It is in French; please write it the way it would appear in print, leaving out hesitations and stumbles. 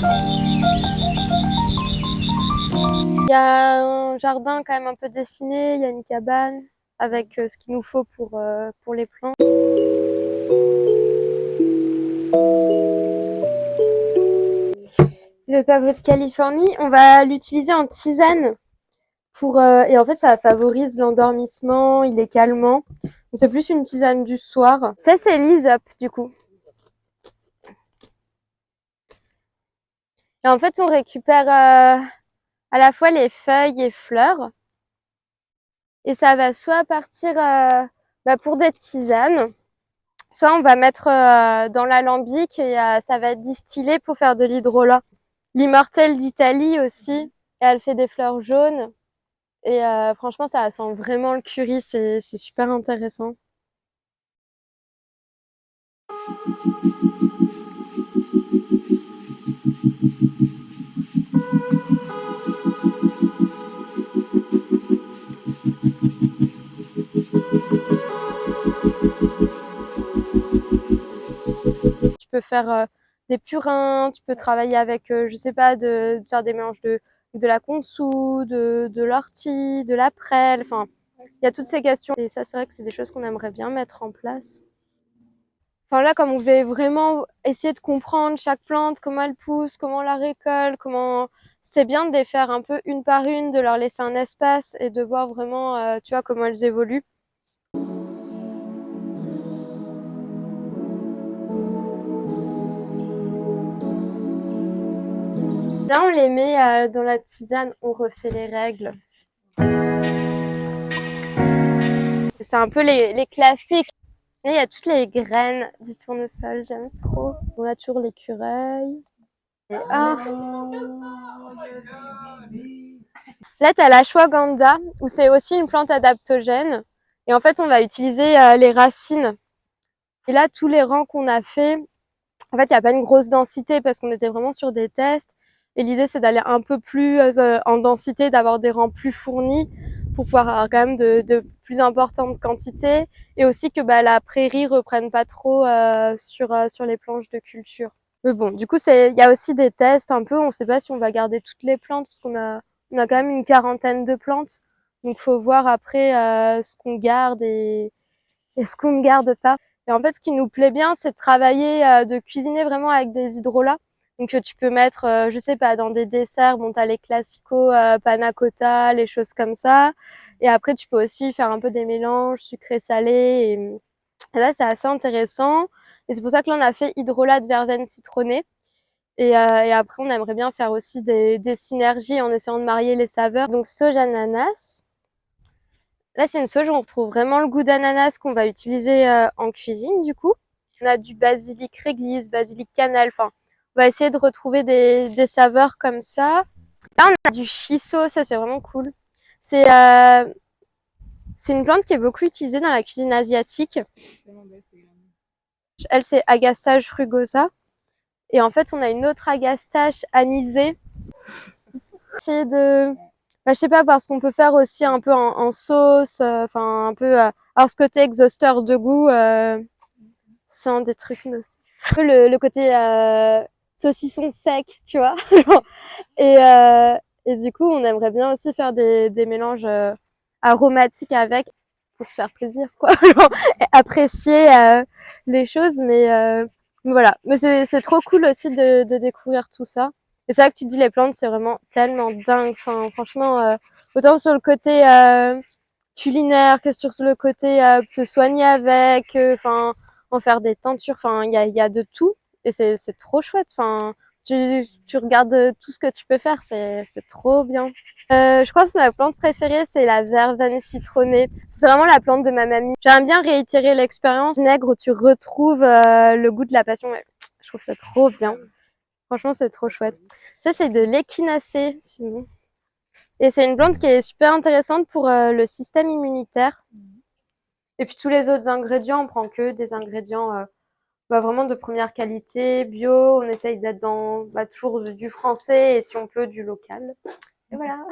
Il y a un jardin quand même un peu dessiné, il y a une cabane avec ce qu'il nous faut pour les plantes. Le pavot de Californie, on va l'utiliser en tisane et en fait ça favorise l'endormissement, il est calmant. C'est plus une tisane du soir. Ça c'est l'hysope du coup. Et en fait on récupère à la fois les feuilles et fleurs. Et ça va soit partir pour des tisanes, soit on va mettre dans l'alambic et ça va être distillé pour faire de l'hydrolat. L'immortelle d'Italie aussi, et elle fait des fleurs jaunes. Et franchement, ça sent vraiment le curry, c'est super intéressant. Tu peux faire des purins, tu peux travailler avec, je sais pas, de faire des mélanges de la consou, de l'ortie, de la prêle, enfin, il y a toutes ces questions. Et ça, c'est vrai que c'est des choses qu'on aimerait bien mettre en place. Enfin là, comme on voulait vraiment essayer de comprendre chaque plante, comment elle pousse, comment on la récolte, c'était bien de les faire un peu une par une, de leur laisser un espace et de voir vraiment, tu vois, comment elles évoluent. Là, on les met dans la tisane, on refait les règles. C'est un peu les classiques. Là, il y a toutes les graines du tournesol, j'aime trop. On a toujours l'écureuil. Ah. Là, tu as l'ashwagandha, où c'est aussi une plante adaptogène. Et en fait, on va utiliser les racines. Et là, tous les rangs qu'on a fait, en fait, il n'y a pas une grosse densité parce qu'on était vraiment sur des tests. Et l'idée, c'est d'aller un peu plus en densité, d'avoir des rangs plus fournis pour pouvoir avoir quand même de plus importantes quantités. Et aussi que la prairie reprenne pas trop sur les planches de culture. Mais bon, du coup, il y a aussi des tests un peu. On ne sait pas si on va garder toutes les plantes parce on a quand même une quarantaine de plantes. Donc, faut voir après ce qu'on garde et ce qu'on ne garde pas. Et en fait, ce qui nous plaît bien, c'est de travailler, de cuisiner vraiment avec des hydrolats. Donc, tu peux mettre, je sais pas, dans des desserts, bon, t'as les classicos, panna cotta, les choses comme ça. Et après, tu peux aussi faire un peu des mélanges sucré-salé. Et là, c'est assez intéressant. Et c'est pour ça que là, on a fait hydrolat de verveine citronnée. Et après, on aimerait bien faire aussi des synergies en essayant de marier les saveurs. Donc, sauge ananas. Là, c'est une sauge où on retrouve vraiment le goût d'ananas qu'on va utiliser en cuisine, du coup. On a du basilic réglisse, basilic cannelle. Enfin, on va essayer de retrouver des saveurs comme ça. Là, on a du shiso. Ça, c'est vraiment cool. C'est euh, c'est une plante qui est beaucoup utilisée dans la cuisine asiatique. Elle, c'est Agastache rugosa. Et en fait, on a une autre Agastache anisée. Essayer je sais pas, voir ce qu'on peut faire aussi un peu en sauce, enfin un peu alors ce côté exhausteur de goût sans des trucs nocifs. Un peu le côté saucisson sec, tu vois. et, euh, et du coup, on aimerait bien aussi faire des mélanges aromatiques avec pour se faire plaisir, quoi. Et apprécier les choses, mais voilà. Mais c'est trop cool aussi de découvrir tout ça. Et c'est vrai que tu dis les plantes, c'est vraiment tellement dingue. Enfin, franchement, autant sur le côté culinaire que sur le côté te soigner avec, enfin, en faire des teintures. Enfin, il y a de tout et c'est trop chouette. Enfin, tu regardes tout ce que tu peux faire, c'est trop bien. Je crois que ma plante préférée, c'est la verveine citronnée. C'est vraiment la plante de ma mamie. J'aime bien réitérer l'expérience vinaigre où tu retrouves le goût de la passion. Je trouve ça trop bien. Franchement, c'est trop chouette. Ça, c'est de l'échinacée. Et c'est une plante qui est super intéressante pour le système immunitaire. Et puis tous les autres ingrédients, on prend que des ingrédients vraiment de première qualité, bio. On essaye d'être dans toujours du français et si on peut du local. Et voilà.